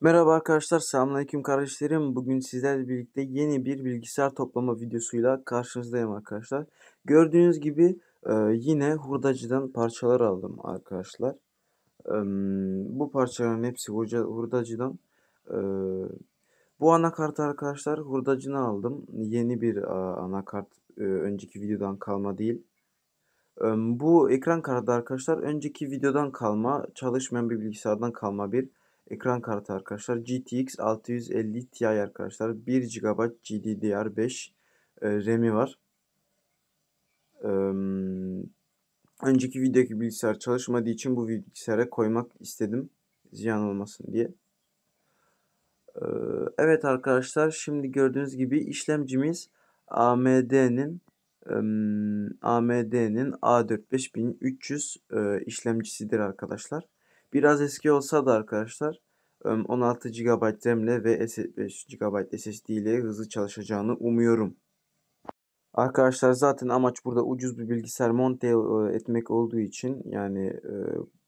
Merhaba arkadaşlar, selamünaleyküm kardeşlerim. Bugün sizlerle birlikte yeni bir bilgisayar toplama videosuyla karşınızdayım arkadaşlar. Gördüğünüz gibi yine hurdacıdan parçalar aldım arkadaşlar. Bu parçaların hepsi hurdacıdan. Eee, Bu anakartı arkadaşlar hurdacıdan aldım. Yeni bir anakart, önceki videodan kalma değil. Bu ekran kartı arkadaşlar önceki videodan kalma, çalışmayan bir bilgisayardan kalma bir ekran kartı arkadaşlar. GTX 650 Ti arkadaşlar. 1 GB GDDR5 RAM'i var. Emm, Önceki videodaki bilgisayar çalışmadığı için bu bilgisayara koymak istedim, ziyan olmasın diye. Evet arkadaşlar, şimdi gördüğünüz gibi işlemcimiz AMD'nin A4 5300 işlemcisidir arkadaşlar. Biraz eski olsa da arkadaşlar 16 GB RAM'le ve 5 GB SSD ile hızlı çalışacağını umuyorum. Arkadaşlar zaten amaç burada ucuz bir bilgisayar monte etmek olduğu için yani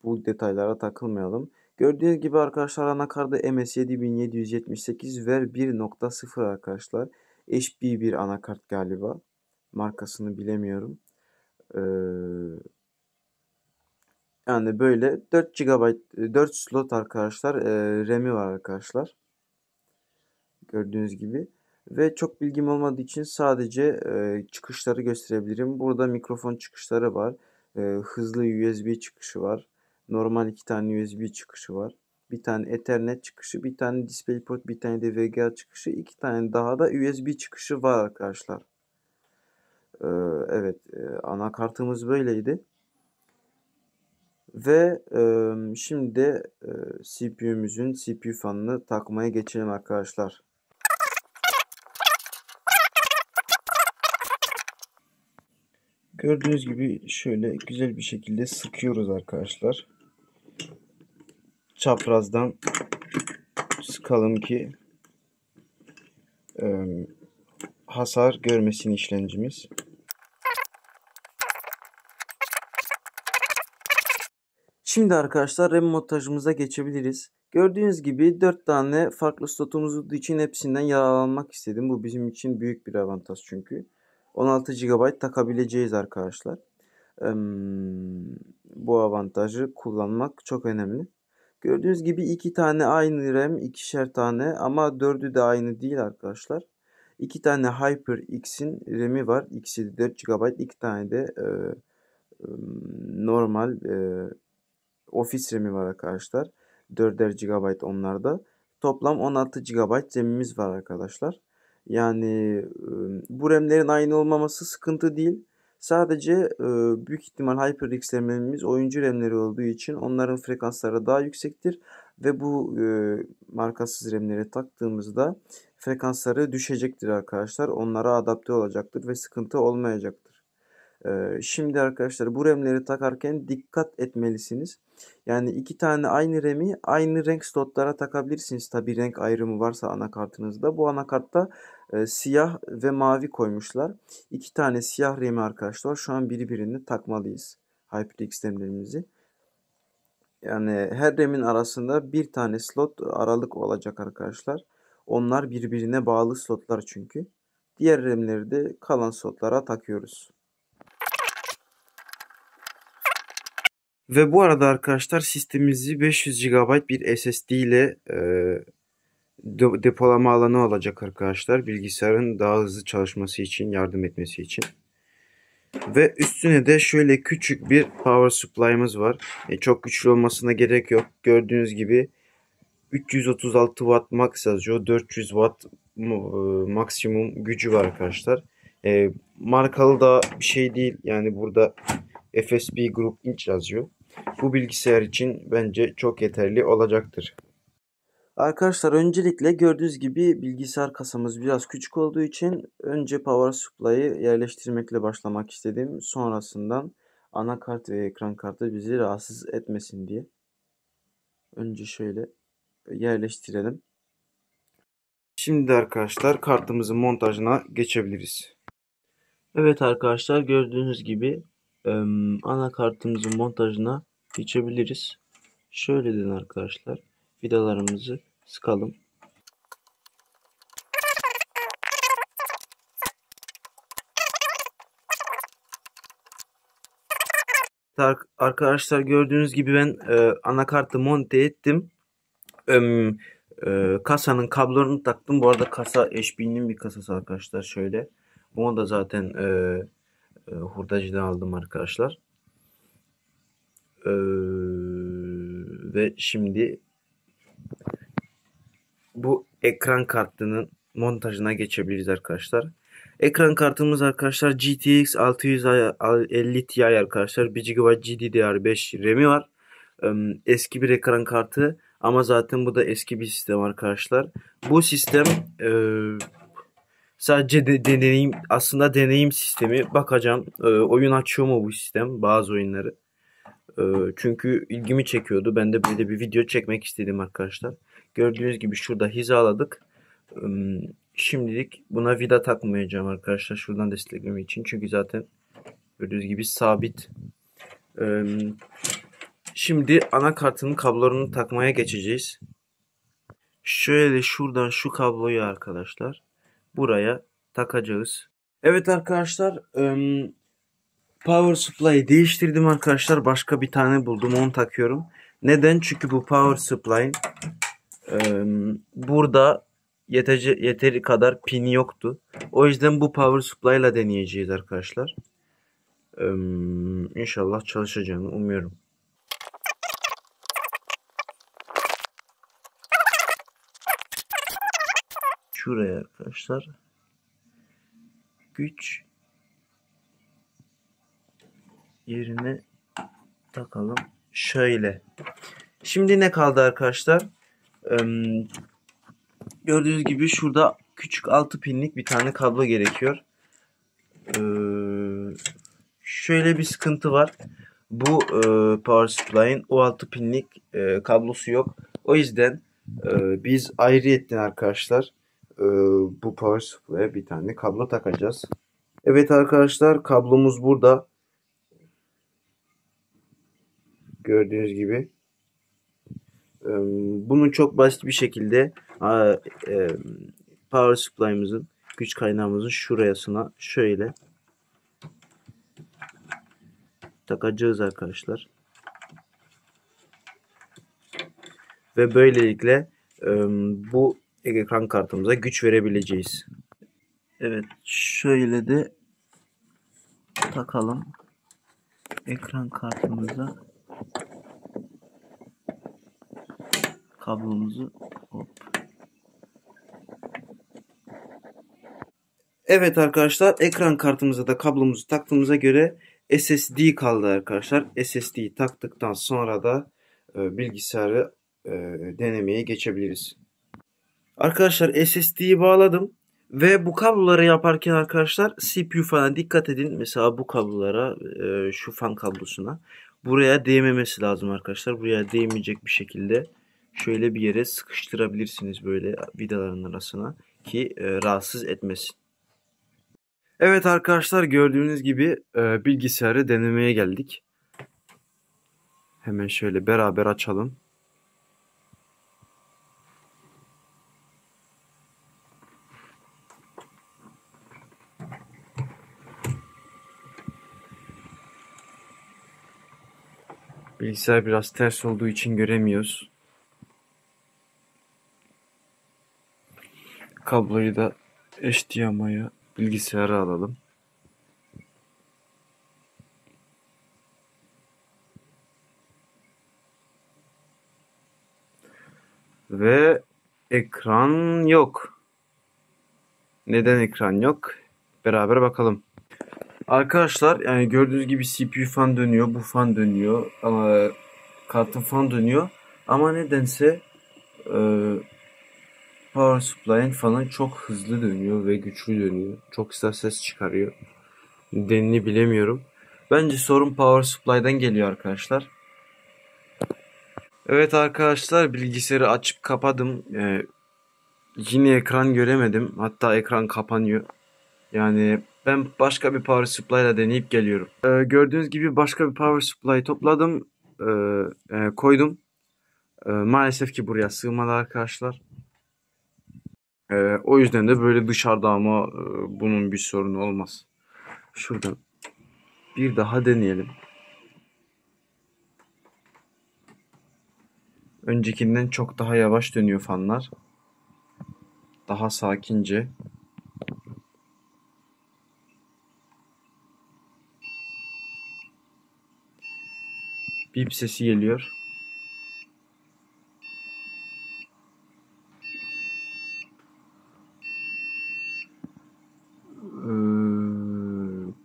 bu detaylara takılmayalım. Gördüğünüz gibi arkadaşlar anakartı MS7778 ver 1.0 arkadaşlar. HP bir anakart galiba. Markasını bilemiyorum. Ee, Yani böyle 4 GB 4 slot arkadaşlar RAM'i var arkadaşlar. Gördüğünüz gibi. Ve çok bilgim olmadığı için sadece çıkışları gösterebilirim. Burada mikrofon çıkışları var. Hızlı USB çıkışı var. Normal 2 tane USB çıkışı var. Bir tane Ethernet çıkışı, bir tane DisplayPort, bir tane de VGA çıkışı, 2 tane daha da USB çıkışı var arkadaşlar. Ee, evet, anakartımız böyleydi. Ve şimdi de CPU'muzun CPU fanını takmaya geçelim arkadaşlar. Gördüğünüz gibi şöyle güzel bir şekilde sıkıyoruz arkadaşlar. Çaprazdan sıkalım ki hasar görmesin işlemcimiz. Şimdi arkadaşlar RAM montajımıza geçebiliriz. Gördüğünüz gibi 4 tane farklı slotumuz olduğu için hepsinden yararlanmak istedim. Bu bizim için büyük bir avantaj çünkü. 16 GB takabileceğiz arkadaşlar. Bu avantajı kullanmak çok önemli. Gördüğünüz gibi 2 tane aynı RAM, ikişer tane ama dördü de aynı değil arkadaşlar. 2 tane HyperX'in RAM'i var. İkisi de 4 GB, 2 tane de normal Office RAM'i var arkadaşlar. 4'er GB onlarda. Toplam 16 GB RAM'imiz var arkadaşlar. Yani bu RAM'lerin aynı olmaması sıkıntı değil. Sadece büyük ihtimal HyperX RAM'lerimiz oyuncu RAM'leri olduğu için onların frekansları daha yüksektir. Ve bu markasız RAM'leri taktığımızda frekansları düşecektir arkadaşlar. Onlara adapte olacaktır ve sıkıntı olmayacaktır. Şimdi arkadaşlar bu RAM'leri takarken dikkat etmelisiniz. Yani 2 tane aynı RAM'i aynı renk slotlara takabilirsiniz. Tabi renk ayrımı varsa anakartınızda. Bu anakartta siyah ve mavi koymuşlar. 2 tane siyah RAM'i arkadaşlar şu an birbirine takmalıyız. HyperX RAM'lerimizi. Yani her RAM'in arasında bir tane slot aralık olacak arkadaşlar. Onlar birbirine bağlı slotlar çünkü. Diğer RAM'leri de kalan slotlara takıyoruz. Ve bu arada arkadaşlar sistemimizi 500 GB bir SSD ile depolama alanı olacak arkadaşlar. Bilgisayarın daha hızlı çalışması için, yardım etmesi için. Ve üstüne de şöyle küçük bir power supply'ımız var. Çok güçlü olmasına gerek yok. Gördüğünüz gibi 336 Watt max yazıyor. 400 Watt maksimum gücü var arkadaşlar. Markalı da bir şey değil. Yani burada FSB Group Inc yazıyor. Bu bilgisayar için bence çok yeterli olacaktır. Arkadaşlar öncelikle gördüğünüz gibi bilgisayar kasamız biraz küçük olduğu için önce power supply'ı yerleştirmekle başlamak istedim. Sonrasından anakart ve ekran kartı bizi rahatsız etmesin diye. Önce şöyle yerleştirelim. Şimdi arkadaşlar kartımızın montajına geçebiliriz. Evet arkadaşlar gördüğünüz gibi anakartımızın montajına geçebiliriz. Şöyle arkadaşlar vidalarımızı sıkalım. Arkadaşlar gördüğünüz gibi ben anakartı monte ettim. Kasanın kablolarını taktım. Bu arada kasa HP'nin bir kasası arkadaşlar, şöyle. Bunu da zaten hurdacıdan aldım arkadaşlar. Ve şimdi bu ekran kartının montajına geçebiliriz arkadaşlar. Ekran kartımız arkadaşlar GTX 650 Ti arkadaşlar. 1 GB GDDR5 RAM'i var. Eski bir ekran kartı ama zaten bu da eski bir sistem arkadaşlar. Bu sistem sadece deneyim, aslında deneyim sistemi. Bakacağım oyun açıyor mu bu sistem, bazı oyunları. Çünkü ilgimi çekiyordu. Ben de böyle bir video çekmek istedim arkadaşlar. Gördüğünüz gibi şurada hizaladık. Şimdilik buna vida takmayacağım arkadaşlar, şuradan desteklemek için. Çünkü zaten gördüğünüz gibi sabit. Şimdi anakartının kablolarını takmaya geçeceğiz. Şöyle şuradan şu kabloyu arkadaşlar buraya takacağız. Evet arkadaşlar, power supply'ı değiştirdim arkadaşlar. Başka bir tane buldum, onu takıyorum. Neden? Çünkü bu power supply burada yeteri kadar pini yoktu. O yüzden bu power supply ile deneyeceğiz arkadaşlar. İnşallah çalışacağını umuyorum. Şuraya arkadaşlar güç yerine takalım. Şöyle. Şimdi ne kaldı arkadaşlar? Gördüğünüz gibi şurada küçük 6 pinlik bir tane kablo gerekiyor. Şöyle bir sıkıntı var. Bu power supply'in o 6 pinlik kablosu yok. O yüzden biz ayrıyetten arkadaşlar bu power supply'e bir tane kablo takacağız. Evet arkadaşlar, kablomuz burada. Gördüğünüz gibi. Bunu çok basit bir şekilde power supply'ımızın, güç kaynağımızın şurasına şöyle takacağız arkadaşlar. Ve böylelikle bu ekran kartımıza güç verebileceğiz. Evet, şöyle de takalım ekran kartımıza kablomuzu. Hop. Evet arkadaşlar, ekran kartımıza da kablomuzu taktığımıza göre SSD kaldı arkadaşlar. SSD'yi taktıktan sonra da bilgisayarı denemeye geçebiliriz. Arkadaşlar SSD'yi bağladım ve bu kabloları yaparken arkadaşlar CPU falan dikkat edin. Mesela bu kablolara, şu fan kablosuna buraya değmemesi lazım arkadaşlar. Buraya değmeyecek bir şekilde şöyle bir yere sıkıştırabilirsiniz, böyle vidaların arasına, ki rahatsız etmesin. Evet arkadaşlar, gördüğünüz gibi bilgisayarı denemeye geldik. Hemen şöyle beraber açalım. Bilgisayar biraz ters olduğu için göremiyoruz. Kabloyu da HDMI'ye bilgisayara alalım. Ve ekran yok. Neden ekran yok? Beraber bakalım. Arkadaşlar, yani gördüğünüz gibi CPU fan dönüyor, bu fan dönüyor, kartın fan dönüyor. Ama nedense power supply'in fanı çok hızlı dönüyor ve güçlü dönüyor. Çok ses çıkarıyor. Nedenini bilemiyorum. Bence sorun power supply'dan geliyor arkadaşlar. Evet arkadaşlar, bilgisayarı açıp kapadım. Yine ekran göremedim. Hatta ekran kapanıyor. Yani ben başka bir power supply ile deneyip geliyorum. Gördüğünüz gibi başka bir power supply topladım. Koydum. Maalesef ki buraya sığmadı arkadaşlar. O yüzden de böyle dışarıda ama bunun bir sorunu olmaz. Şuradan bir daha deneyelim. Öncekinden çok daha yavaş dönüyor fanlar. Daha sakince. Bip sesi geliyor.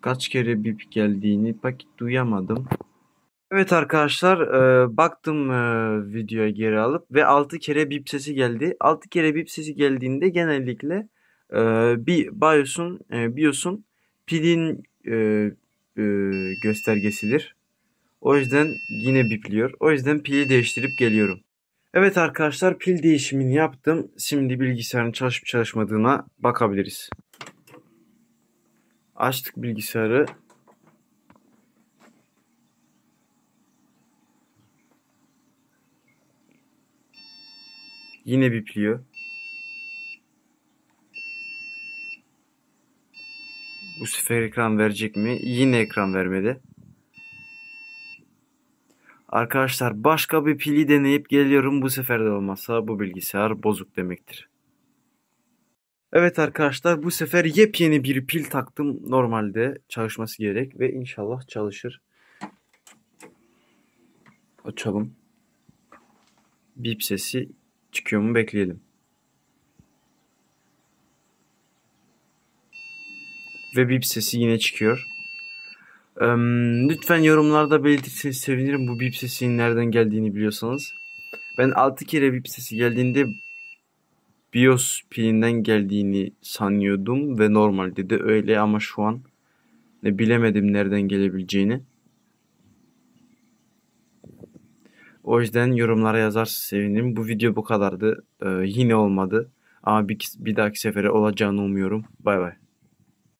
Kaç kere bip geldiğini pek duyamadım. Evet arkadaşlar, baktım videoya geri alıp ve 6 kere bip sesi geldi. 6 kere bip sesi geldiğinde genellikle bir BIOS'un pilin göstergesidir. O yüzden yine bipliyor. O yüzden pili değiştirip geliyorum. Evet arkadaşlar, pil değişimini yaptım. Şimdi bilgisayarın çalışıp çalışmadığına bakabiliriz. Açtık bilgisayarı. Yine bipliyor. Bu sefer ekran verecek mi? Yine ekran vermedi. Arkadaşlar, başka bir pili deneyip geliyorum. Bu sefer de olmazsa bu bilgisayar bozuk demektir. Evet arkadaşlar, bu sefer yepyeni bir pil taktım. Normalde çalışması gerek ve inşallah çalışır. Açalım. Bip sesi çıkıyor mu bekleyelim. Ve bip sesi yine çıkıyor. Lütfen yorumlarda belirtirseniz sevinirim, bu bip sesinin nereden geldiğini biliyorsanız. Ben 6 kere bip sesi geldiğinde BIOS pilinden geldiğini sanıyordum ve normalde de öyle, ama şu an bilemedim nereden gelebileceğini. O yüzden yorumlara yazarsanız sevinirim. Bu video bu kadardı. Yine olmadı ama bir dahaki sefere olacağını umuyorum. Bay bay.